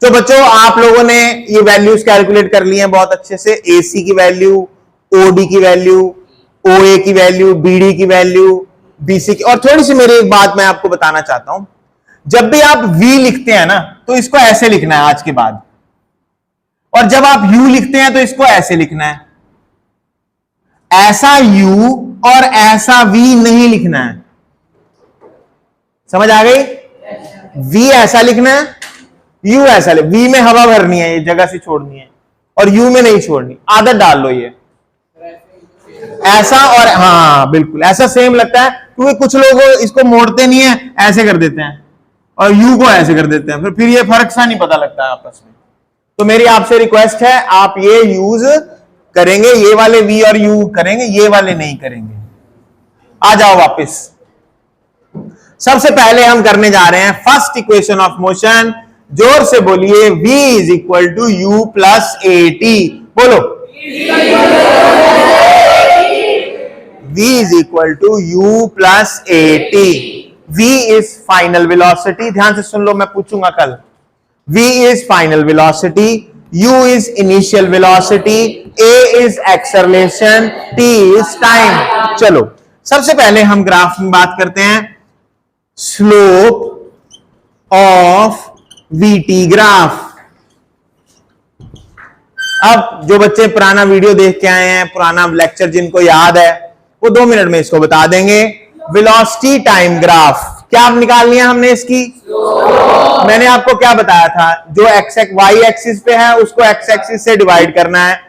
तो बच्चों आप लोगों ने ये वैल्यूज कैलकुलेट कर ली हैं बहुत अच्छे से, AC की वैल्यू, OD की वैल्यू, OA की वैल्यू, BD की वैल्यू, BC की। और थोड़ी सी मेरी एक बात मैं आपको बताना चाहता हूं, जब भी आप V लिखते हैं ना तो इसको ऐसे लिखना है आज के बाद, और जब आप U लिखते हैं तो इसको ऐसे लिखना है। ऐसा U और ऐसा V नहीं लिखना है, समझ आ गई? V ऐसा लिखना है, U ऐसा लिख, V में हवा भरनी है, ये जगह से छोड़नी है, और U में नहीं छोड़नी। आदत डाल लो ये ऐसा, और हाँ बिल्कुल ऐसा सेम लगता है, क्योंकि कुछ लोग इसको मोड़ते नहीं है, ऐसे कर देते हैं और U को ऐसे कर देते हैं, फिर ये फर्क सा नहीं पता लगता है आपस में। तो मेरी आपसे रिक्वेस्ट है, आप ये यूज करेंगे, ये वाले V और U करेंगे, ये वाले नहीं करेंगे। आ जाओ वापस। सबसे पहले हम करने जा रहे हैं फर्स्ट इक्वेशन ऑफ मोशन। जोर से बोलिए, V is equal to U plus AT। बोलो, V is equal to U plus AT। V is final velocity, ध्यान से सुन लो, मैं पूछूंगा कल। V is final velocity, U is initial velocity, A is acceleration, T is time। चलो सबसे पहले हम ग्राफ में बात करते हैं, स्लोप ऑफ VT ग्राफ। अब जो बच्चे पुराना वीडियो देख के आए हैं, पुराना लेक्चर जिनको याद है, वो 2 मिनट में इसको बता देंगे। वेलोसिटी टाइम ग्राफ क्या निकालनी है हमने इसकी? मैंने आपको क्या बताया था, जो y एक्सिस पे है उसको x एक्सिस से डिवाइड करना है,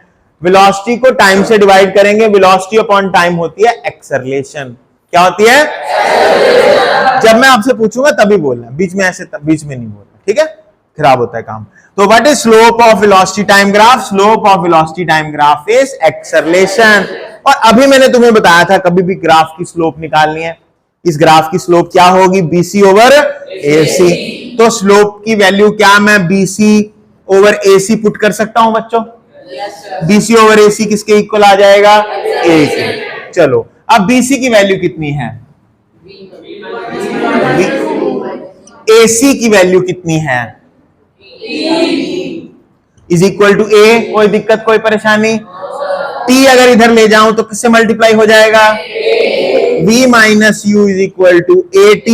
वेलोसिटी को टाइम से डिवाइड करेंगे, वेलोसिटी अपॉन टाइम होती है एक्सेलरेशन। क्या होती है? जब मैं आपसे पूछूंगा तभी बोलना, बीच में ऐसे बीच में नहीं बोलना, ठीक है? खराब होता है काम। तो what is slope of velocity time graph? Slope of velocity time graph is acceleration. और अभी मैंने तुम्हें बताया था, कभी भी ग्राफ की स्लोप निकालनी है, इस ग्राफ की स्लोप क्या होगी? BC over AC। तो स्लोप की वैल्यू क्या मैं BC ओवर AC पुट कर सकता हूं बच्चों? BC ओवर AC किसके इक्वल आ जाएगा? A के। चलो अब BC की वैल्यू कितनी है? AC की वैल्यू कितनी है? Is equal to A। कोई दिक्कत, कोई परेशानी? T अगर इधर ले जाऊं तो किससे मल्टीप्लाई हो जाएगा? V minus U is equal to AT।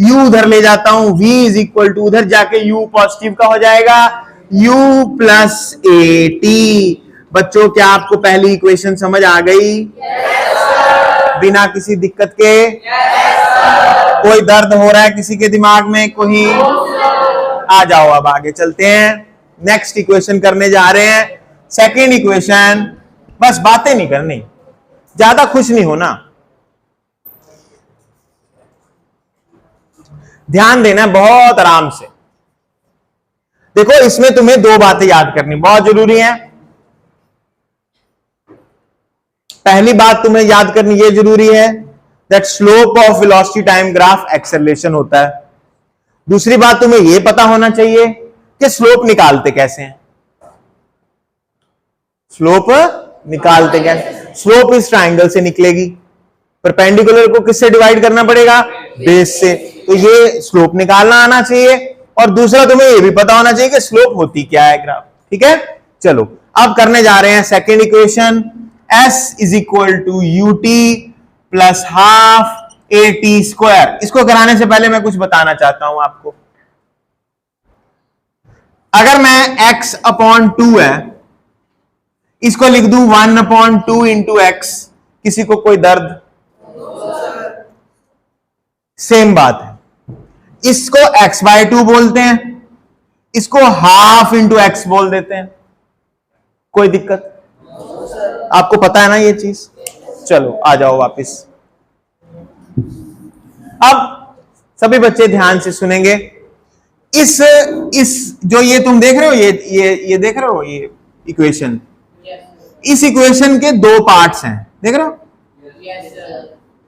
U उधर ले जाता हूं, V इज इक्वल टू उधर जाके U पॉजिटिव का हो जाएगा, U प्लस AT। बच्चों क्या आपको पहली इक्वेशन समझ आ गई? बिना किसी दिक्कत के? कोई दर्द हो रहा है किसी के दिमाग में? कोई? आ जाओ, अब आगे चलते हैं, नेक्स्ट इक्वेशन करने जा रहे हैं। सेकेंड इक्वेशन, बस बातें नहीं करनी, ज्यादा खुश नहीं होना, ध्यान देना बहुत आराम से। देखो इसमें तुम्हें 2 बातें याद करनी बहुत जरूरी है। पहली बात तुम्हें याद करनी ये जरूरी है that slope of velocity time graph acceleration होता है। दूसरी बात तुम्हें यह पता होना चाहिए कि स्लोप निकालते कैसे हैं। स्लोप निकालते कैसे? स्लोप इस ट्राइंगल से निकलेगी, परपेंडिकुलर को किससे डिवाइड करना पड़ेगा? बेस से। तो ये स्लोप निकालना आना चाहिए, और दूसरा तुम्हें ये भी पता होना चाहिए कि स्लोप होती क्या है ग्राफ, ठीक है? चलो अब करने जा रहे हैं second equation, S is equal to UT plus half AT square. इसको कराने से पहले मैं कुछ बताना चाहता हूं आपको। अगर मैं x अपॉन 2 है, इसको लिख दूं 1 अपॉन 2 इंटू एक्स, किसी को कोई दर्द? सेम बात है। इसको x/2 बोलते हैं, इसको हाफ इंटू एक्स बोल देते हैं, कोई दिक्कत? आपको पता है ना ये चीज? चलो आ जाओ वापस। अब सभी बच्चे ध्यान से सुनेंगे। इस जो ये तुम देख रहे हो, ये देख रहे हो, ये इक्वेशन, इस इक्वेशन के 2 पार्ट्स हैं, देख रहे हो?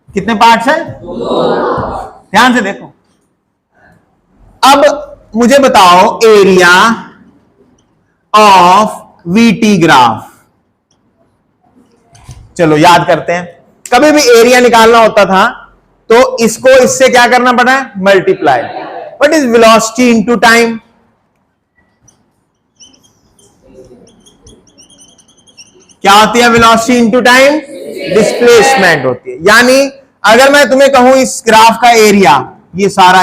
कितने पार्ट्स हैं? ध्यान से देखो। अब मुझे बताओ एरिया ऑफ VT ग्राफ। चलो याद करते हैं, कभी भी एरिया निकालना होता था तो इसको इससे क्या करना पड़ा है? Multiply. What is velocity into time? क्या होती है वेलोसिटी इनटू टाइम? डिस्प्लेसमेंट होती है। यानी अगर मैं तुम्हें कहूं इस ग्राफ का एरिया, ये सारा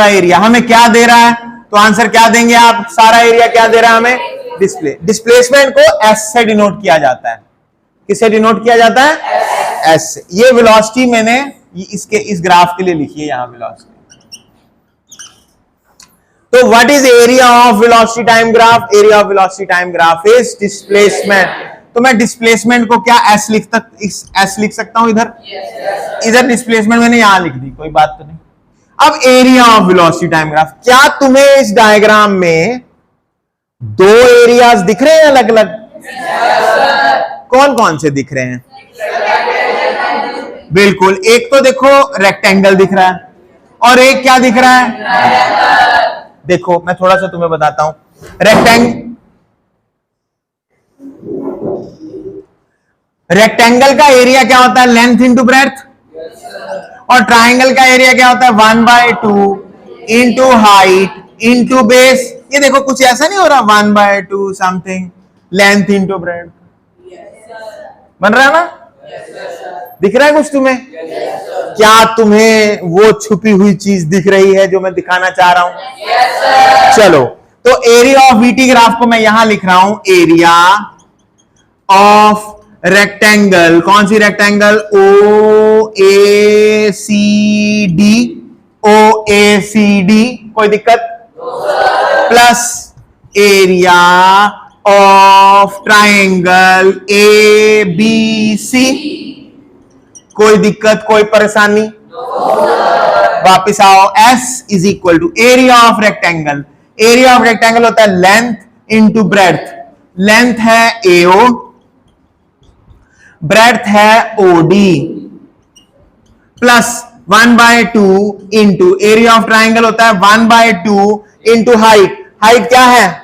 एरिया हमें क्या दे रहा है, तो आंसर क्या देंगे आप? सारा एरिया क्या दे रहा है हमें? डिस्प्लेसमेंट को एस से डिनोट किया जाता है। किससे डिनोट किया जाता है? एस से। ये वेलोसिटी मैंने इस ग्राफ के लिए लिखी है यहां वेलोसिटी। तो what is area of velocity time graph? Area of velocity time graph is displacement. तो मैं डिस्प्लेसमेंट को क्या एस लिख सकता हूं इधर? इधर डिस्प्लेसमेंट मैंने यहां लिख दी, कोई बात तो नहीं। अब area of velocity time graph, क्या तुम्हें इस डायग्राम में दो एरियाज दिख रहे हैं अलग अलग? कौन कौन से दिख रहे हैं? बिल्कुल, एक तो देखो रेक्टेंगल दिख रहा है और एक क्या दिख रहा है? देखो मैं थोड़ा सा तुम्हें बताता हूं। रेक्टेंगल का एरिया क्या होता है? Length into breadth. और ट्राइंगल का एरिया क्या होता है? 1/2 इंटू हाइट इंटू बेस। ये देखो कुछ ऐसा नहीं हो रहा, 1/2 समथिंग लेंथ इंटू ब्रेड्थ बन रहा है ना? दिख रहा है कुछ तुम्हें? क्या तुम्हें वो छुपी हुई चीज दिख रही है जो मैं दिखाना चाह रहा हूं? चलो, तो एरिया ऑफ वीटी ग्राफ को मैं यहां लिख रहा हूं, एरिया ऑफ रेक्टेंगल। कौन सी रेक्टेंगल? OACD। कोई दिक्कत? Plus area of triangle ABC। कोई दिक्कत, कोई परेशानी? वापिस आओ। S is equal to area of rectangle. Area of rectangle होता है लेंथ इंटू ब्रेड्थ। लेंथ है AO, ब्रेड्थ है OD, plus 1/2 into area of triangle होता है 1/2 इंटू हाइट। हाइट क्या है?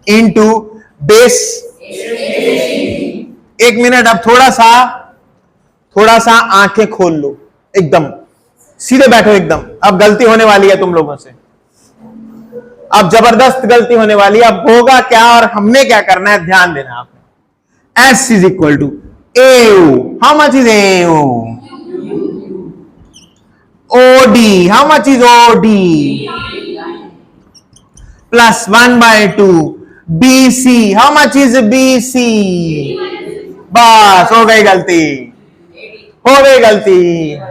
Into base. एक मिनट, अब थोड़ा सा आंखें खोल लो, एकदम सीधे बैठो एकदम। अब गलती होने वाली है तुम लोगों से, अब जबरदस्त गलती होने वाली है। अब होगा क्या और हमने क्या करना है, ध्यान देना आपने। S is equal to AO। How much is AO? OD। How much is OD? Plus 1/2 BC। How much is BC? बस हो गई गलती।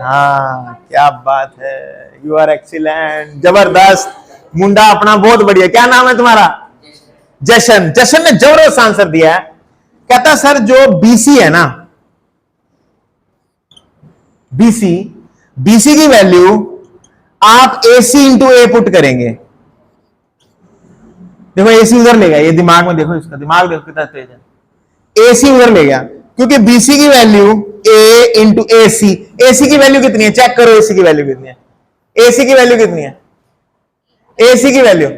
हाँ, क्या बात है, यू आर एक्सीलेंट, जबरदस्त। मुंडा अपना बहुत बढ़िया। क्या नाम है तुम्हारा? जशन। जशन ने जबरदस्त आंसर दिया है। कहता सर जो BC है ना, BC की वैल्यू आप AC इंटू A पुट करेंगे। देखो AC उधर ले गया, ये दिमाग में देखो, इसका दिमाग देखो कितना तेज है। AC उधर ले गया क्योंकि BC की value A into AC। AC की वैल्यू कितनी है? चेक करो AC की वैल्यू कितनी है? AC की वैल्यू कितनी है? AC की वैल्यू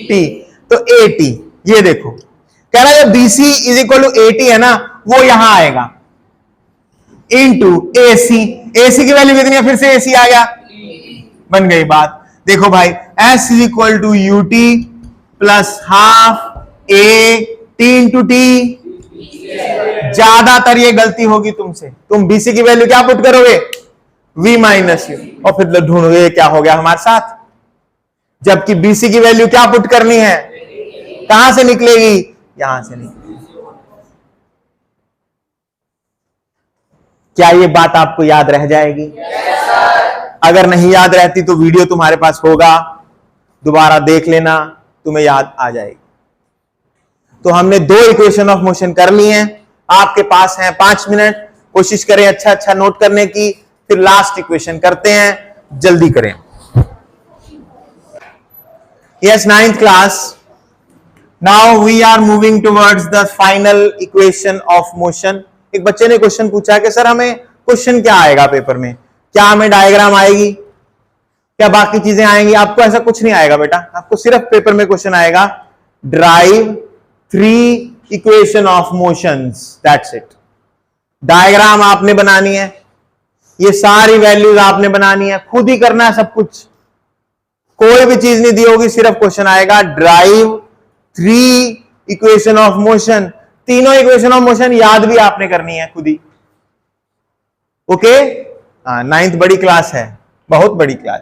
T, तो AT। ये देखो कह रहा है जब BC is equal to AT है ना, वो यहां आएगा इंटू AC। AC की वैल्यू कितनी है? फिर से AC आ गया, बन गई बात। देखो भाई, S is equal to UT plus half AT into T। ज्यादातर ये गलती होगी तुमसे। तुम BC की वैल्यू क्या पुट करोगे? V माइनस U, और फिर ढूंढोगे क्या हो गया हमारे साथ। जबकि BC की वैल्यू क्या पुट करनी है? कहां से निकलेगी? यहां से निकलेगी। क्या ये बात आपको याद रह जाएगी? अगर नहीं याद रहती तो वीडियो तुम्हारे पास होगा, दोबारा देख लेना, तुम्हें याद आ जाएगी। तो हमने 2 इक्वेशन ऑफ मोशन कर ली हैं, आपके पास है 5 मिनट। कोशिश करें अच्छा नोट करने की, फिर लास्ट इक्वेशन करते हैं, जल्दी करें। Yes, 9th class. Now we are moving towards the final equation of motion. एक बच्चे ने क्वेश्चन पूछा कि सर हमें क्वेश्चन क्या आएगा पेपर में? क्या हमें डायग्राम आएगी? क्या बाकी चीजें आएंगी? आपको ऐसा कुछ नहीं आएगा बेटा, आपको सिर्फ पेपर में क्वेश्चन आएगा, drive 3 equation of motions, that's it. Diagram आपने बनानी है, ये सारी वैल्यूज आपने बनानी है, खुद ही करना है सब कुछ, कोई भी चीज नहीं दी होगी, सिर्फ क्वेश्चन आएगा ड्राइव 3 इक्वेशन ऑफ मोशन, तीनों इक्वेशन ऑफ मोशन याद भी आपने करनी है खुद ही। ओके, हाँ, 9th बड़ी क्लास है, बहुत बड़ी class.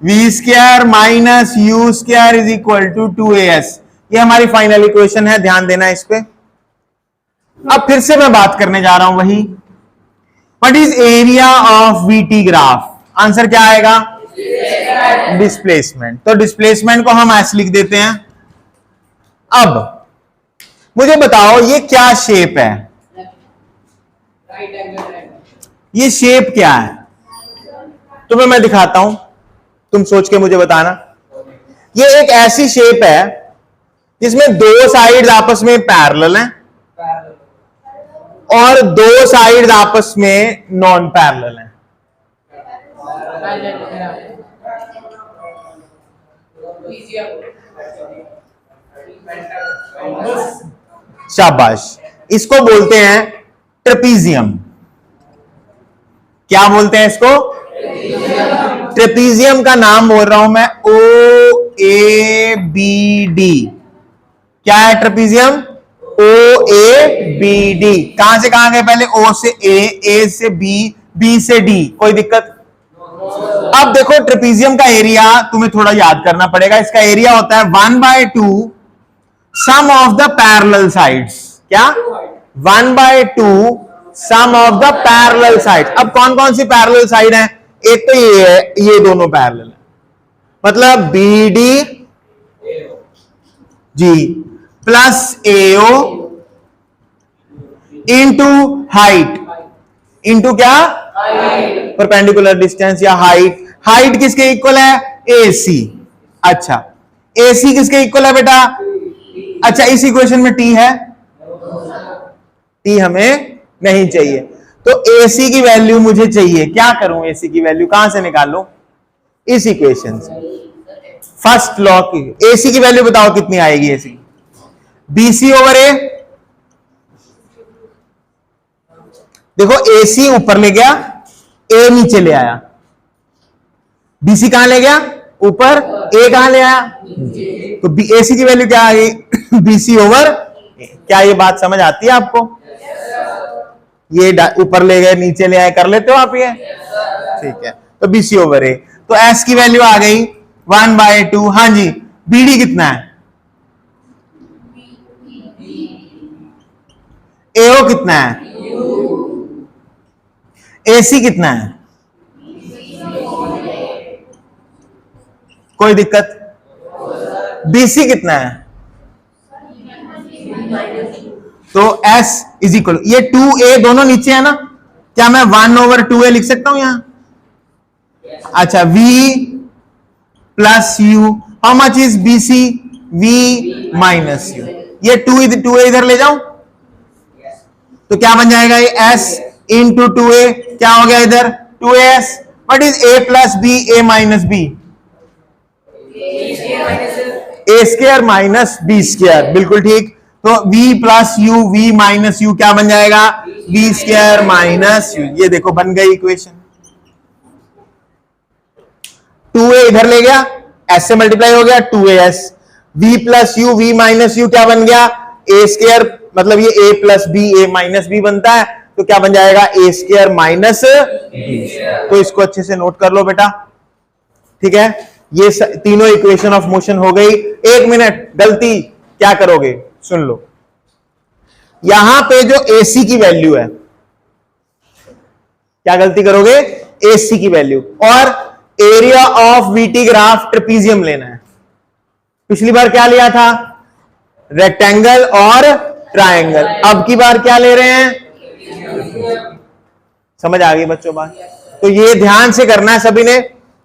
V square minus U square is equal to 2as, ये हमारी फाइनल इक्वेशन है, ध्यान देना इस पे। अब फिर से मैं बात करने जा रहा हूं वही, what is area of VT graph? Answer क्या आएगा? डिस्प्लेसमेंट। तो डिस्प्लेसमेंट को हम ऐसे लिख देते हैं। अब मुझे बताओ ये क्या शेप है? ये शेप क्या है? तुम्हें मैं दिखाता हूं, तुम सोच के मुझे बताना। ये एक ऐसी शेप है जिसमें दो साइड्स आपस में पैरेलल हैं और दो साइड्स आपस में नॉन पैरेलल हैं। शाबाश, इसको बोलते हैं ट्रेपीजियम। क्या बोलते हैं इसको? ट्रेपीजियम का नाम बोल रहा हूं मैं, OABD। क्या है ट्रेपीजियम? OABD। कहां से कहां गए पहले? O से A से B, B से D। कोई दिक्कत? अब देखो ट्रेपीजियम का एरिया तुम्हें थोड़ा याद करना पड़ेगा। इसका एरिया होता है 1/2 सम ऑफ द पैरेलल साइड्स। क्या? 1/2 सम ऑफ द पैरेलल साइड्स। अब कौन कौन सी पैरेलल साइड है? एक तो ये है, ये दोनों पैरेलल है, मतलब BD जी plus AO into height, into क्या? परपेंडिकुलर डिस्टेंस या हाइट। हाइट किसके इक्वल है? AC। अच्छा, AC किसके इक्वल है बेटा? अच्छा, इस इक्वेशन में T है? T हमें नहीं चाहिए, तो AC की वैल्यू मुझे चाहिए। क्या करूं? AC की वैल्यू कहां से निकालूं? इस इक्वेशन से। फर्स्ट लॉ की AC की वैल्यू बताओ कितनी आएगी? AC BC over A। देखो AC ऊपर ले गया, A नीचे ले आया। BC कहां ले गया? ऊपर। A कहां ले आया? तो AC की वैल्यू क्या आ गई? BC over A। क्या ये बात समझ आती है आपको? ये ऊपर ले गए, नीचे ले आए, कर लेते हो आप ये? ठीक है, तो BC ओवर A। तो S की वैल्यू आ गई 1/2। हाँ जी, BD कितना है? AO कितना है? AC कितना है? कोई दिक्कत? BC कितना है? तो S इज इक्वल, ये 2A दोनों नीचे है ना, क्या मैं 1/2A लिख सकता हूं यहां? अच्छा, V plus U। How much is BC? V minus U। ये 2A इधर ले जाऊं तो क्या बन जाएगा? ये S इंटू 2A। क्या हो गया इधर? 2AS। What is A plus B? A minus B? A square minus B square. बिल्कुल ठीक। तो V plus U, V minus U क्या बन जाएगा? V square minus U। ये देखो बन गई इक्वेशन। 2A इधर ले गया, S से मल्टीप्लाई हो गया, 2AS। V plus U, V minus U क्या बन गया? A स्क्वायर, मतलब ये A plus B, A minus B बनता है, तो क्या बन जाएगा? A square minus B। तो इसको अच्छे से नोट कर लो बेटा, ठीक है? ये तीनों इक्वेशन ऑफ मोशन हो गई। 1 मिनट, गलती क्या करोगे? सुन लो, यहां पे जो AC की वैल्यू है, क्या गलती करोगे? AC की वैल्यू और area of VT graph trapezium लेना है। पिछली बार क्या लिया था? रेक्टेंगल और ट्रायंगल। अब की बार क्या ले रहे हैं? समझ आ गई बच्चों बात? तो ये ध्यान से करना है सभी ने।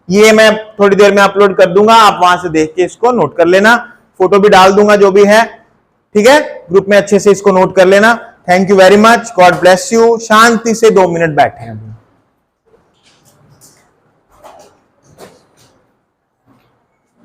ये मैं थोड़ी देर में अपलोड कर दूंगा, आप वहां से देख के इसको नोट कर लेना। फोटो भी डाल दूंगा जो भी है, ठीक है? ग्रुप में अच्छे से इसको नोट कर लेना। Thank you very much, God bless you. शांति से 2 मिनट बैठे हैं।